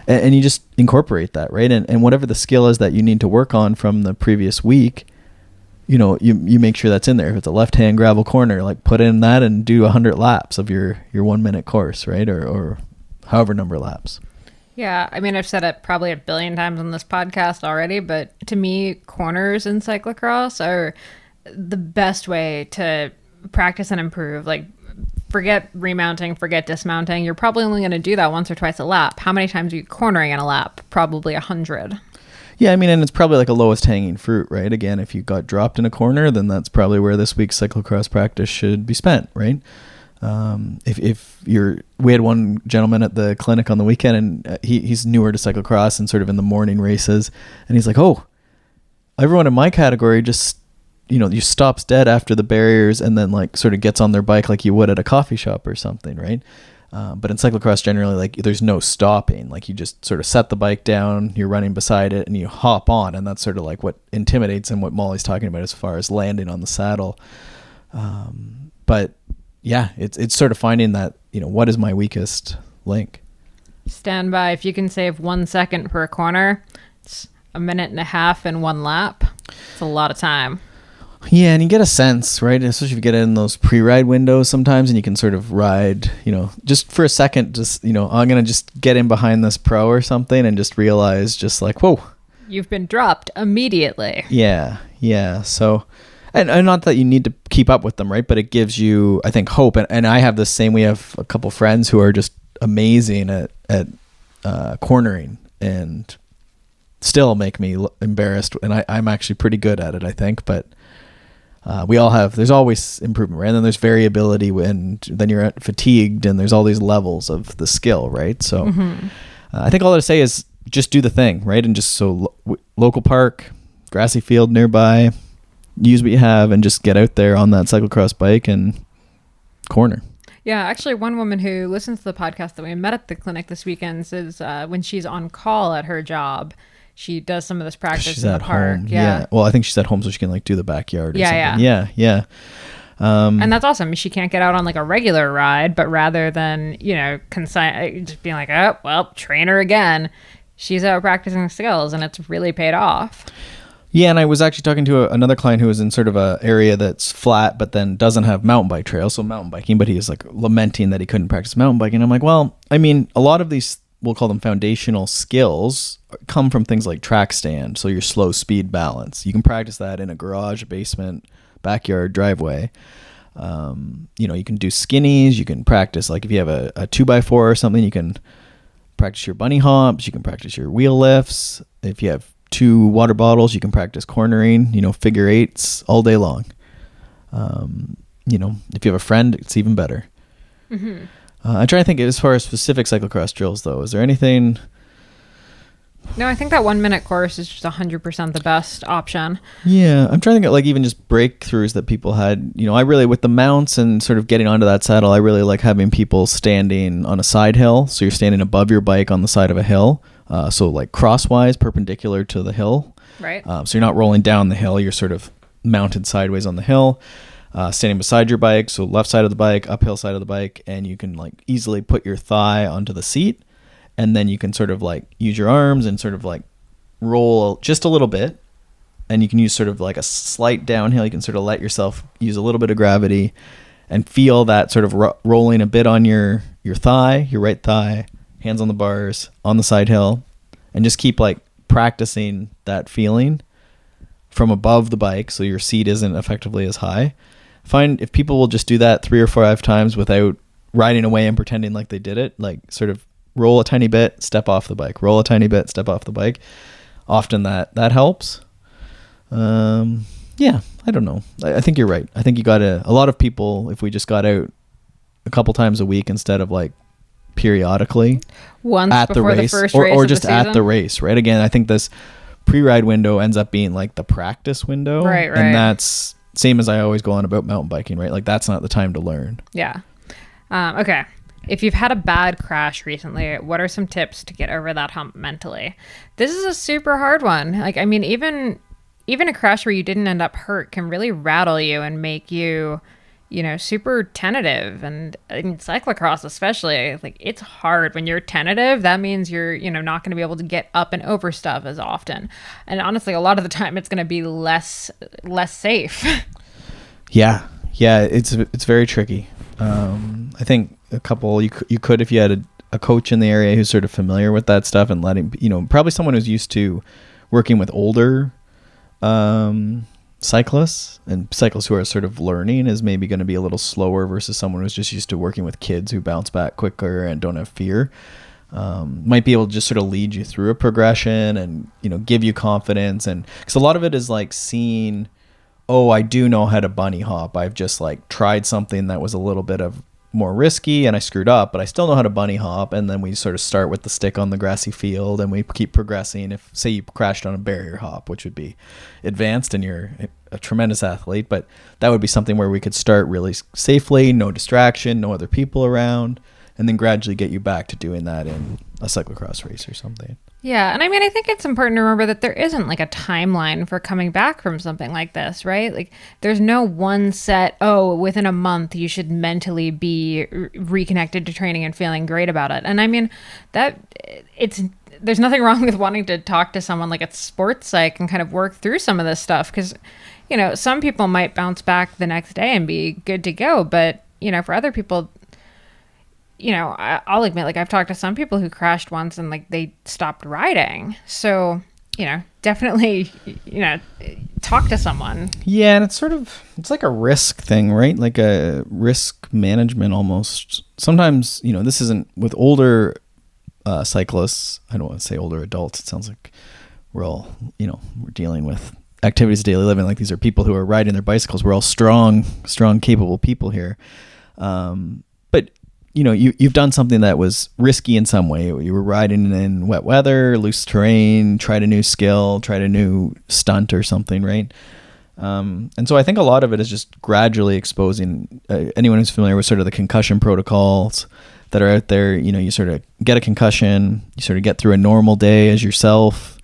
B: And you just incorporate that, right? And whatever the skill is that you need to work on from the previous week, you make sure that's in there. If it's a left-hand gravel corner, like put in that and do 100 laps of your 1-minute course, right? Or however number laps.
A: Yeah, I mean, I've said it probably a billion times on this podcast already, but to me, corners in cyclocross are the best way to practice and improve. Like, forget remounting, forget dismounting. You're probably only going to do that once or twice a lap. How many times are you cornering in a lap? Probably 100.
B: Yeah, I mean, and it's probably like a lowest hanging fruit, right? Again, if you got dropped in a corner, then that's probably where this week's cyclocross practice should be spent, right? We had one gentleman at the clinic on the weekend, and he's newer to cyclocross and sort of in the morning races, and he's like, oh, everyone in my category just, you stops dead after the barriers and then like sort of gets on their bike like you would at a coffee shop or something, right? But in cyclocross, generally, like there's no stopping. Like you just sort of set the bike down, you're running beside it, and you hop on, and that's sort of like what intimidates and what Molly's talking about as far as landing on the saddle. But yeah, it's sort of finding that, what is my weakest link?
A: Stand by. If you can save 1 second per corner, it's 1.5 minutes in one lap. It's a lot of time.
B: Yeah, and you get a sense, right? Especially if you get in those pre-ride windows sometimes, and you can sort of ride, just for a second, just, I'm going to just get in behind this pro or something and just realize just like, whoa.
A: You've been dropped immediately.
B: Yeah. So, and not that you need to keep up with them, right? But it gives you, I think, hope. And I have the same, we have a couple friends who are just amazing at cornering and still make me embarrassed. And I'm actually pretty good at it, I think, but we all have, there's always improvement, right? And then there's variability when then you're fatigued, and there's all these levels of the skill, right? So I think all I say is just do the thing, right? And just local park, grassy field nearby, use what you have and just get out there on that cyclocross bike and corner.
A: Yeah, actually one woman who listens to the podcast that we met at the clinic this weekend says when she's on call at her job, she does some of this practice
B: she's
A: in
B: at
A: the park.
B: Home. Yeah. Well, I think she's at home so she can like do the backyard or something. Yeah.
A: And that's awesome. She can't get out on like a regular ride, but rather than, just being like, oh, well, train her again. She's out practicing skills, and it's really paid off.
B: Yeah, and I was actually talking to another client who was in sort of a area that's flat, but then doesn't have mountain bike trails, so mountain biking, but he is like lamenting that he couldn't practice mountain biking. I'm like, well, I mean, a lot of these, we'll call them foundational skills, come from things like track stand, so your slow speed balance. You can practice that in a garage, basement, backyard, driveway. You can do skinnies. You can practice, like if you have a 2x4 or something, you can practice your bunny hops. You can practice your wheel lifts. If you have 2 water bottles, you can practice cornering, figure eights all day long. If you have a friend, it's even better. Mm-hmm. I'm trying to think as far as specific cyclocross drills, though. Is there anything?
A: No, I think that 1 minute course is just 100% the best option.
B: Yeah, I'm trying to think like even just breakthroughs that people had. I really, with the mounts and sort of getting onto that saddle, I really like having people standing on a side hill. So you're standing above your bike on the side of a hill. So like crosswise, perpendicular to the hill.
A: Right.
B: So you're not rolling down the hill. You're sort of mounted sideways on the hill. Standing beside your bike, so left side of the bike, uphill side of the bike, and you can like easily put your thigh onto the seat, and then you can sort of like use your arms and sort of like roll just a little bit, and you can use sort of like a slight downhill. You can sort of let yourself use a little bit of gravity and feel that sort of rolling a bit on your thigh, your right thigh, hands on the bars, on the side hill, and just keep like practicing that feeling from above the bike so your seat isn't effectively as high. Find if people will just do that 3 or 5 times without riding away and pretending like they did it, like sort of roll a tiny bit, step off the bike, roll a tiny bit, step off the bike. Often that helps. Yeah, I don't know. I think you're right. I think you got a lot of people, if we just got out a couple times a week instead of like periodically
A: once
B: at the race,
A: the first
B: or,
A: race
B: or
A: of
B: just
A: the
B: at
A: season.
B: the race, right? Again, I think this pre-ride window ends up being like the practice window.
A: Right.
B: And that's same as I always go on about mountain biking, right? Like that's not the time to learn.
A: Yeah. Okay. If you've had a bad crash recently, what are some tips to get over that hump mentally? This is a super hard one. Like, I mean, even a crash where you didn't end up hurt can really rattle you and make you, super tentative. And in cyclocross especially, like it's hard when you're tentative. That means you're, not going to be able to get up and over stuff as often. And honestly, a lot of the time it's going to be less safe.
B: Yeah, it's very tricky. I think a couple you could if you had a coach in the area who's sort of familiar with that stuff and letting probably someone who's used to working with older cyclists, and cyclists who are sort of learning is maybe going to be a little slower versus someone who's just used to working with kids who bounce back quicker and don't have fear. might be able to just sort of lead you through a progression and, you know, give you confidence. And because a lot of it is like seeing, oh, I do know how to bunny hop. I've just like tried something that was a little bit of more risky and I screwed up, but I still know how to bunny hop. And then we sort of start with the stick on the grassy field and we keep progressing. If say you crashed on a barrier hop, which would be advanced and you're a tremendous athlete, but that would be something where we could start really safely, no distraction, no other people around, and then gradually get you back to doing that in a cyclocross race or something.
A: Yeah, and I mean, I think it's important to remember that there isn't like a timeline for coming back from something like this, right? Like, there's no one set, oh, within a month you should mentally be reconnected to training and feeling great about it. And I mean, there's nothing wrong with wanting to talk to someone like at sports psych and kind of work through some of this stuff, because, you know, some people might bounce back the next day and be good to go, but, you know, for other people, you know, I'll admit, like, I've talked to some people who crashed once and like they stopped riding. So, you know, definitely, you know, talk to someone.
B: Yeah. And it's like a risk thing, right? Like a risk management almost. Sometimes, you know, this isn't with older cyclists. I don't want to say older adults. It sounds like we're all, you know, we're dealing with activities of daily living. Like, these are people who are riding their bicycles. We're all strong, capable people here. But you know, you've done something that was risky in some way. You were riding in wet weather, loose terrain, tried a new skill, tried a new stunt or something, right? And so I think a lot of it is just gradually exposing anyone who's familiar with sort of the concussion protocols that are out there. You know, you sort of get a concussion, you sort of get through a normal day as yourself,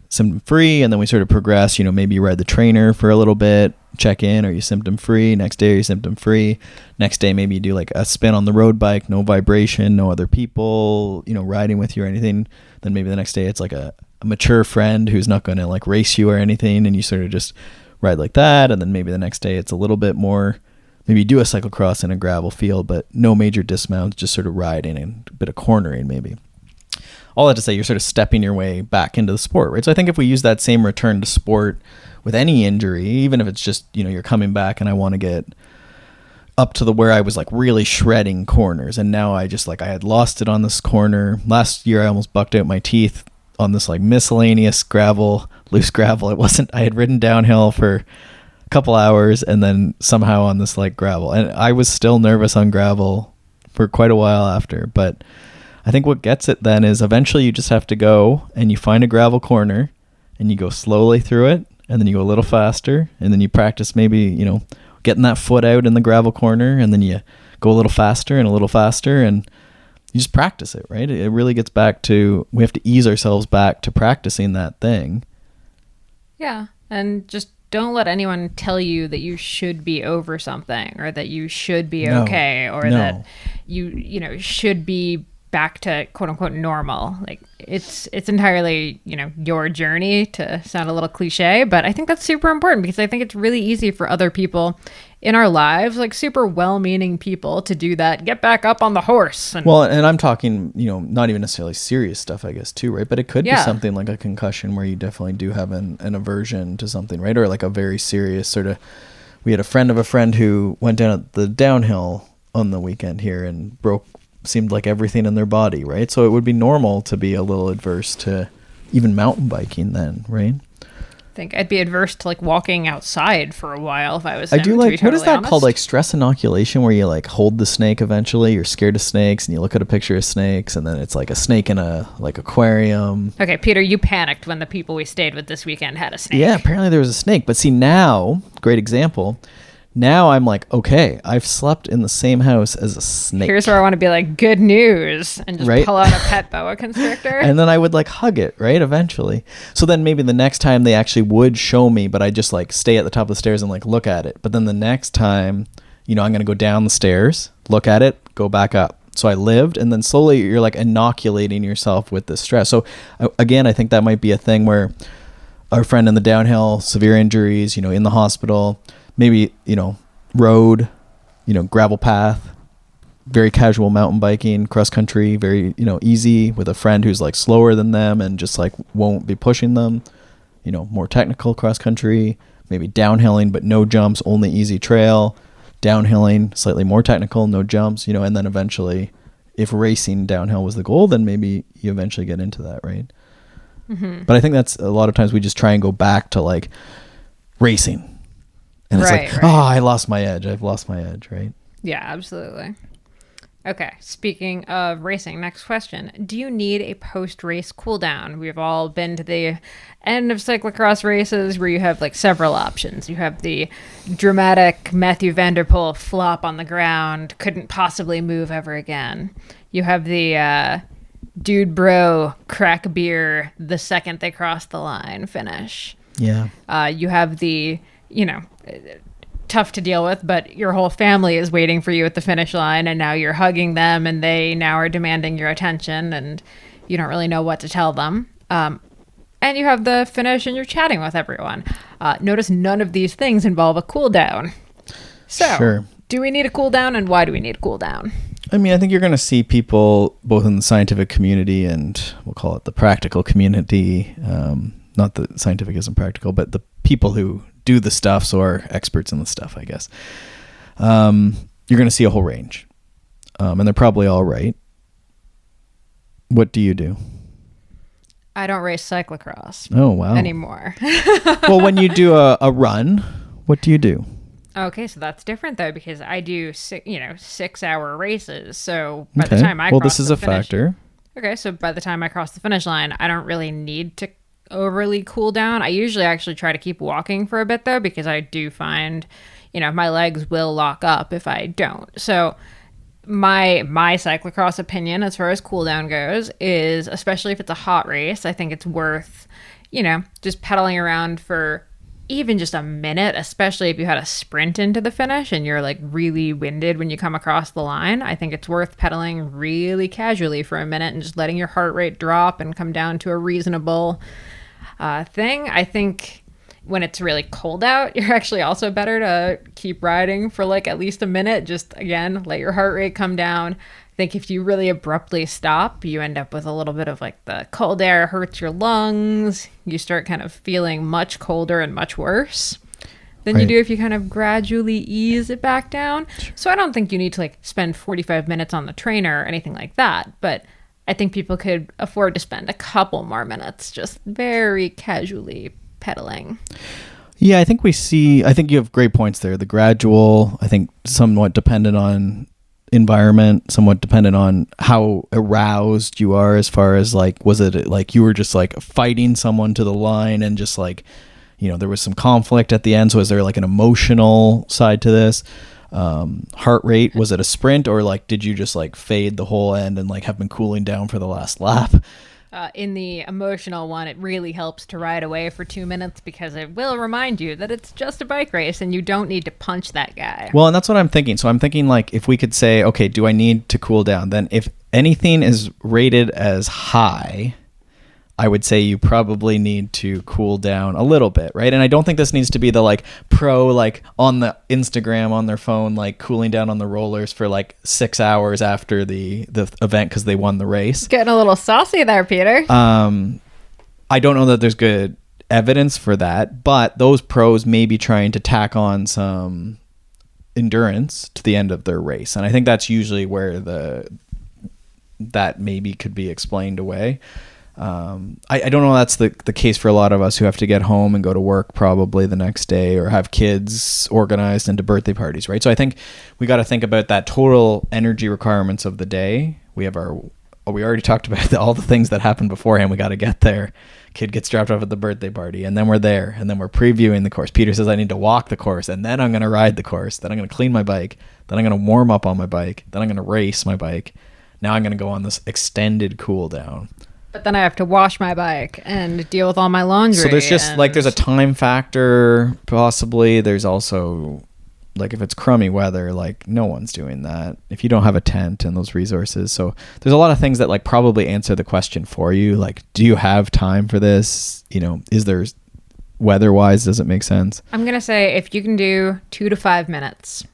B: symptom free, and then we sort of progress. You know, maybe you ride the trainer for a little bit, check in, are you symptom free? Next day, are you symptom free? Next day, maybe you do like a spin on the road bike, no vibration, no other people, you know, riding with you or anything. Then maybe the next day it's like a mature friend who's not going to like race you or anything, and you sort of just ride like that. And then maybe the next day it's a little bit more, maybe you do a cyclocross in a gravel field, but no major dismounts, just sort of riding and a bit of cornering maybe. All that to say, you're sort of stepping your way back into the sport, right? So I think if we use that same return to sport with any injury, even if it's just, you know, you're coming back and I want to get up to the where I was like really shredding corners, and now I had lost it on this corner. Last year I almost bucked out my teeth on this like miscellaneous gravel, loose gravel. I had ridden downhill for a couple hours and then somehow on this like gravel, and I was still nervous on gravel for quite a while after. But I think what gets it then is eventually you just have to go and you find a gravel corner and you go slowly through it, and then you go a little faster, and then you practice maybe, you know, getting that foot out in the gravel corner, and then you go a little faster, and you just practice it, right? It really gets back to, we have to ease ourselves back to practicing that thing.
A: Yeah. And just don't let anyone tell you that you should be over something, or that you should be okay, or that you know, should be back to quote unquote normal. Like, it's entirely, you know, your journey, to sound a little cliche, but I think that's super important, because I think it's really easy for other people in our lives, like super well-meaning people, to do that, get back up on the horse. And
B: I'm talking, you know, not even necessarily serious stuff, I guess, too, right? But it could be something like a concussion where you definitely do have an aversion to something, right? Or like a very serious sort of, we had a friend of a friend who went down at the downhill on the weekend here and seemed like everything in their body, right? So it would be normal to be a little adverse to even mountain biking then, right?
A: I think I'd be adverse to like walking outside for a while if I was.
B: I do like, what is that called? Like stress inoculation, where you like hold the snake eventually. You're scared of snakes and you look at a picture of snakes, and then it's like a snake in a like aquarium.
A: Okay, Peter, you panicked when the people we stayed with this weekend had a snake.
B: Yeah, apparently there was a snake. But see, now, great example. Now I'm like, okay, I've slept in the same house as a snake.
A: Here's where I want to be like, good news, and just pull out a pet boa constrictor.
B: And then I would like hug it, right? Eventually. So then maybe the next time they actually would show me, but I just like stay at the top of the stairs and like look at it. But then the next time, you know, I'm going to go down the stairs, look at it, go back up. So I lived, and then slowly you're like inoculating yourself with this stress. So again, I think that might be a thing where our friend in the downhill, severe injuries, you know, in the hospital, maybe, you know, road, you know, gravel path, very casual mountain biking, cross country, very, you know, easy with a friend who's like slower than them and just like won't be pushing them, you know, more technical cross country, maybe downhilling, but no jumps, only easy trail, downhilling, slightly more technical, no jumps, you know, and then eventually if racing downhill was the goal, then maybe you eventually get into that, right? Mm-hmm. But I think that's a lot of times we just try and go back to like racing, and it's like, oh, I lost my edge. I've lost my edge, right?
A: Yeah, absolutely. Okay, speaking of racing, next question. Do you need a post-race cooldown? We've all been to the end of cyclocross races where you have like several options. You have the dramatic Matthew Van Der Poel flop on the ground, couldn't possibly move ever again. You have the dude bro crack beer the second they cross the line finish.
B: Yeah.
A: You have the, tough to deal with, but your whole family is waiting for you at the finish line, and now you're hugging them and they now are demanding your attention and you don't really know what to tell them. And you have the finish and you're chatting with everyone. Notice none of these things involve a cooldown. So do we need a cooldown, and why do we need a cooldown?
B: I mean, I think you're going to see people both in the scientific community and we'll call it the practical community. Not that scientific isn't practical, but the people who do the stuff, so are experts in the stuff, I guess. You're going to see a whole range. And they're probably all right. What do you do?
A: I don't race cyclocross.
B: Oh, wow.
A: Anymore.
B: Well, when you do a run, what do you do?
A: Okay, so that's different though, because I do 6-hour races. So by the time I
B: cross this is a factor.
A: Okay, so by the time I cross the finish line, I don't really need to overly cool down. I usually actually try to keep walking for a bit though, because I do find, my legs will lock up if I don't. So my cyclocross opinion as far as cooldown goes is, especially if it's a hot race, I think it's worth, just pedaling around for even just a minute, especially if you had a sprint into the finish and you're like really winded when you come across the line. I think it's worth pedaling really casually for a minute and just letting your heart rate drop and come down to a reasonable thing. I think when it's really cold out, you're actually also better to keep riding for like at least a minute. Just again, let your heart rate come down. I think if you really abruptly stop, you end up with a little bit of like the cold air hurts your lungs. You start kind of feeling much colder and much worse than you do if you kind of gradually ease it back down. So I don't think you need to like spend 45 minutes on the trainer or anything like that. But I think people could afford to spend a couple more minutes just very casually pedaling.
B: Yeah, I think you have great points there. The gradual, I think somewhat dependent on environment, somewhat dependent on how aroused you are, as far as like, was it like you were just like fighting someone to the line and just like, there was some conflict at the end. So is there like an emotional side to this? Heart rate, was it a sprint, or like did you just like fade the whole end and like have been cooling down for the last lap?
A: In the emotional one, it really helps to ride away for 2 minutes, because it will remind you that it's just a bike race and you don't need to punch that guy.
B: Well, and that's what I'm thinking. So I'm thinking like, if we could say, okay, do I need to cool down? Then if anything is rated as high, I would say you probably need to cool down a little bit, right? And I don't think this needs to be the like pro, like on the Instagram on their phone, like cooling down on the rollers for like 6 hours after the event because they won the race.
A: Getting a little saucy there, Peter.
B: I don't know that there's good evidence for that, but those pros may be trying to tack on some endurance to the end of their race. And I think that's usually where that maybe could be explained away. I don't know that's the case for a lot of us who have to get home and go to work probably the next day, or have kids organized into birthday parties, right? So I think we got to think about that total energy requirements of the day. We already talked about all the things that happened beforehand. We got to get there. Kid gets dropped off at the birthday party, and then we're there, and then we're previewing the course. Peter says I need to walk the course, and then I'm going to ride the course. Then I'm going to clean my bike. Then I'm going to warm up on my bike. Then I'm going to race my bike. Now I'm going to go on this extended cool down.
A: But then I have to wash my bike and deal with all my laundry.
B: So there's just like, there's a time factor possibly. There's also like, if it's crummy weather, like no one's doing that if you don't have a tent and those resources. So there's a lot of things that like probably answer the question for you. Like, do you have time for this? Is there weather wise, does it make sense?
A: I'm going to say if you can do 2 to 5 minutes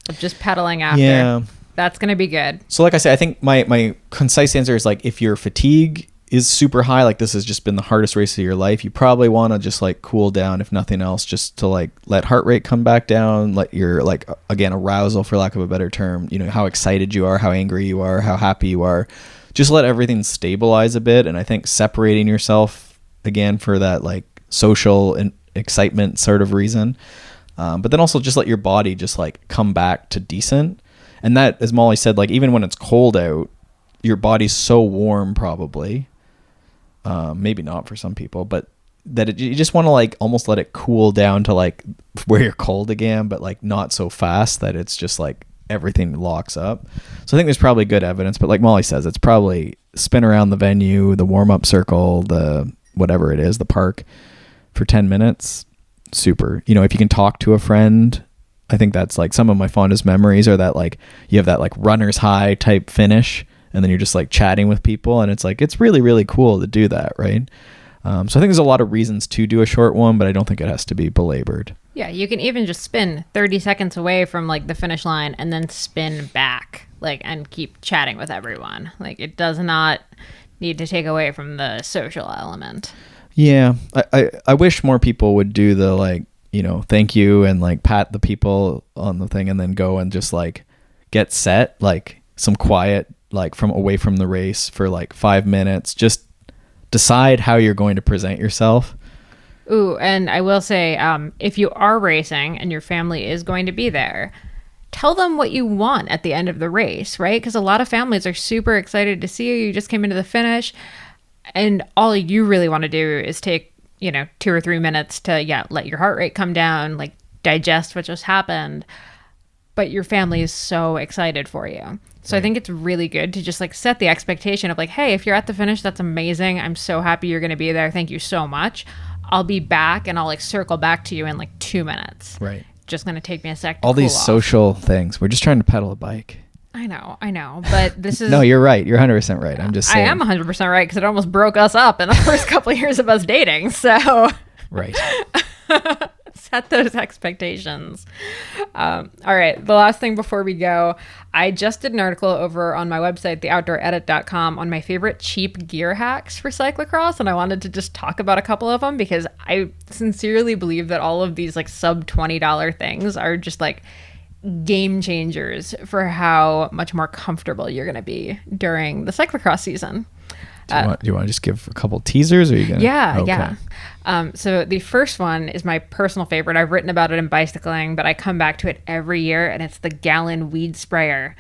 A: of just pedaling after, that's going to be good.
B: So like I said, I think my concise answer is like, if your fatigue is super high, like this has just been the hardest race of your life, you probably want to just like cool down, if nothing else, just to like let heart rate come back down, let your like, again, arousal, for lack of a better term, you know, how excited you are, how angry you are, how happy you are, just let everything stabilize a bit. And I think separating yourself, again, for that like social and excitement sort of reason, but then also just let your body just like come back to decent. And that, as Molly said, like even when it's cold out, your body's so warm probably, maybe not for some people, but that you just want to like almost let it cool down to like where you're cold again, but like not so fast that it's just like everything locks up. So I think there's probably good evidence, but like Molly says, it's probably spin around the venue, the warm-up circle, the whatever it is, the park for 10 minutes. Super. You know, if you can talk to a friend, I think that's like some of my fondest memories are that like you have that like runner's high type finish, and then you're just like chatting with people, and it's like, it's really, really cool to do that. Right. So I think there's a lot of reasons to do a short one, but I don't think it has to be belabored.
A: Yeah. You can even just spin 30 seconds away from like the finish line and then spin back, like, and keep chatting with everyone. Like, it does not need to take away from the social element.
B: Yeah. I wish more people would do the like, you know, thank you and like pat the people on the thing and then go and just like get set, like some quiet, like from away from the race for like 5 minutes. Just decide how you're going to present yourself.
A: Ooh, and I will say, if you are racing and your family is going to be there, tell them what you want at the end of the race, right? Because a lot of families are super excited to see you. You just came into the finish, and all you really want to do is take, you know, 2 or 3 minutes to, let your heart rate come down, like digest what just happened. But your family is so excited for you. So I think it's really good to just like set the expectation of like, hey, if you're at the finish, that's amazing. I'm so happy you're going to be there. Thank you so much. I'll be back and I'll like circle back to you in like 2 minutes.
B: Right.
A: Just going to take me a sec to
B: all
A: cool
B: these
A: off.
B: Social things. We're just trying to pedal a bike.
A: I know. But this is...
B: No, you're right. You're 100% right. I'm just saying.
A: I am 100% right because it almost broke us up in the first couple of years of us dating. So...
B: Right.
A: Set those expectations. All right. The last thing before we go, I just did an article over on my website, theoutdooredit.com, on my favorite cheap gear hacks for cyclocross. And I wanted to just talk about a couple of them because I sincerely believe that all of these like sub $20 things are just like game changers for how much more comfortable you're going to be during the cyclocross season.
B: Do you want to just give a couple teasers, or are you gonna?
A: Yeah. So the first one is my personal favorite. I've written about it in bicycling, but I come back to it every year, and it's the gallon weed sprayer.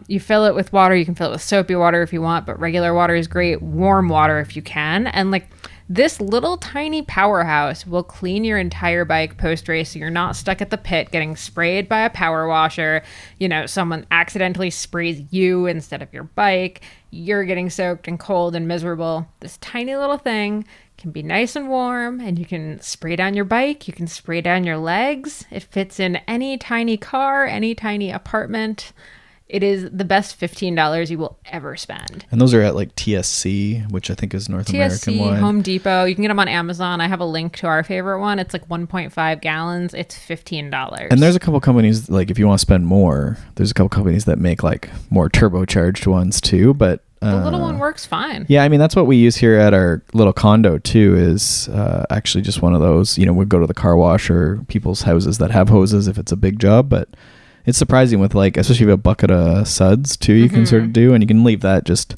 A: You fill it with water. You can fill it with soapy water if you want, but regular water is great. Warm water if you can. And like this little tiny powerhouse will clean your entire bike post-race, so you're not stuck at the pit getting sprayed by a power washer. You know, someone accidentally sprays you instead of your bike. You're getting soaked and cold and miserable. This tiny little thing can be nice and warm, and you can spray down your bike. You can spray down your legs. It fits in any tiny car, any tiny apartment. It is the best $15 you will ever spend.
B: And those are at like TSC, which I think is North American
A: TSC,
B: wide.
A: Home Depot. You can get them on Amazon. I have a link to our favorite one. It's like 1.5 gallons. It's $15.
B: And there's a couple companies, like if you want to spend more, there's a couple companies that make like more turbocharged ones too. But
A: the little one works fine.
B: Yeah, I mean, that's what we use here at our little condo too, is actually just one of those. You know, we'd go to the car wash or people's houses that have hoses if it's a big job, but it's surprising with like, especially if you have a bucket of suds too, you can sort of do, and you can leave that just,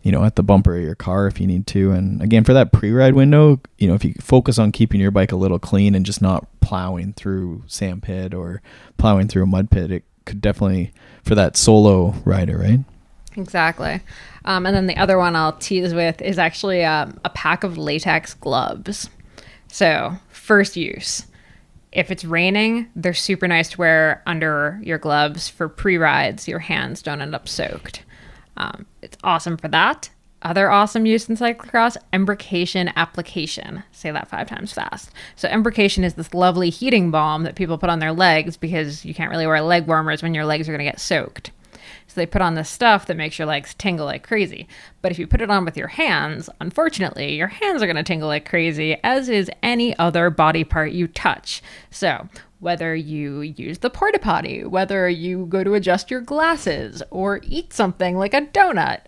B: you know, at the bumper of your car if you need to. And again, for that pre-ride window, you know, if you focus on keeping your bike a little clean and just not plowing through sand pit or plowing through a mud pit, it could definitely, for that solo rider, right?
A: Exactly. And then the other one I'll tease with is actually a pack of latex gloves. So first use. If it's raining, they're super nice to wear under your gloves for pre-rides. Your hands don't end up soaked. It's awesome for that. Other awesome use in cyclocross, embrocation application. Say that 5 times fast. So embrocation is this lovely heating balm that people put on their legs because you can't really wear leg warmers when your legs are going to get soaked. So they put on this stuff that makes your legs tingle like crazy. But if you put it on with your hands, unfortunately, your hands are going to tingle like crazy, as is any other body part you touch. So whether you use the porta potty, whether you go to adjust your glasses or eat something like a donut,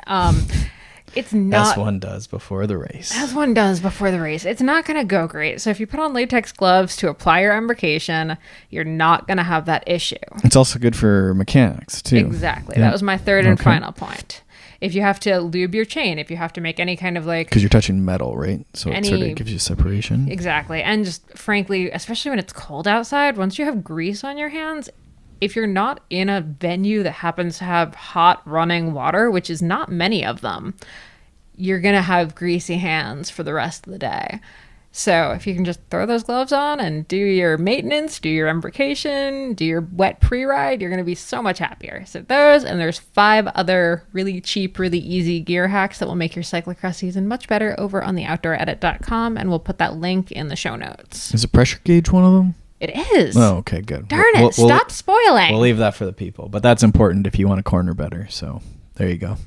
A: It's not...
B: As one does before the race.
A: As one does before the race. It's not going to go great. So if you put on latex gloves to apply your embrocation, you're not going to have that issue.
B: It's also good for mechanics, too.
A: Exactly. Yeah. That was my third and final point. If you have to lube your chain, if you have to make any kind of like...
B: Because you're touching metal, right? So it sort of gives you separation.
A: Exactly. And just frankly, especially when it's cold outside, once you have grease on your hands, if you're not in a venue that happens to have hot running water, which is not many of them, you're going to have greasy hands for the rest of the day. So if you can just throw those gloves on and do your maintenance, do your embrocation, do your wet pre-ride, you're going to be so much happier. So those, and there's 5 other really cheap, really easy gear hacks that will make your cyclocross season much better over on theoutdooredit.com, and we'll put that link in the show notes.
B: Is a pressure gauge one of them?
A: It is.
B: Oh, okay, good.
A: Darn it, stop spoiling.
B: We'll leave that for the people, but that's important if you want to corner better. So there you go.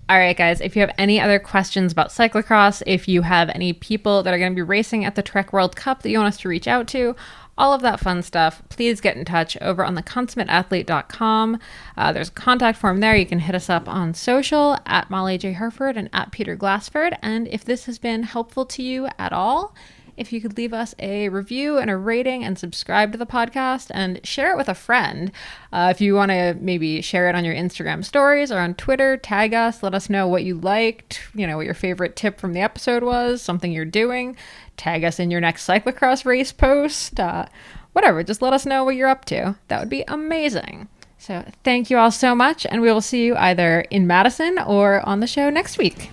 A: All right, guys, if you have any other questions about cyclocross, if you have any people that are going to be racing at the Trek World Cup that you want us to reach out to, all of that fun stuff, please get in touch over on theconsummateathlete.com. There's a contact form there. You can hit us up on social at Molly J. Herford and at Peter Glassford. And if this has been helpful to you at all, if you could leave us a review and a rating and subscribe to the podcast and share it with a friend. If you want to maybe share it on your Instagram stories or on Twitter, tag us, let us know what you liked, what your favorite tip from the episode was, something you're doing. Tag us in your next cyclocross race post. Whatever, just let us know what you're up to. That would be amazing. So thank you all so much, and we will see you either in Madison or on the show next week.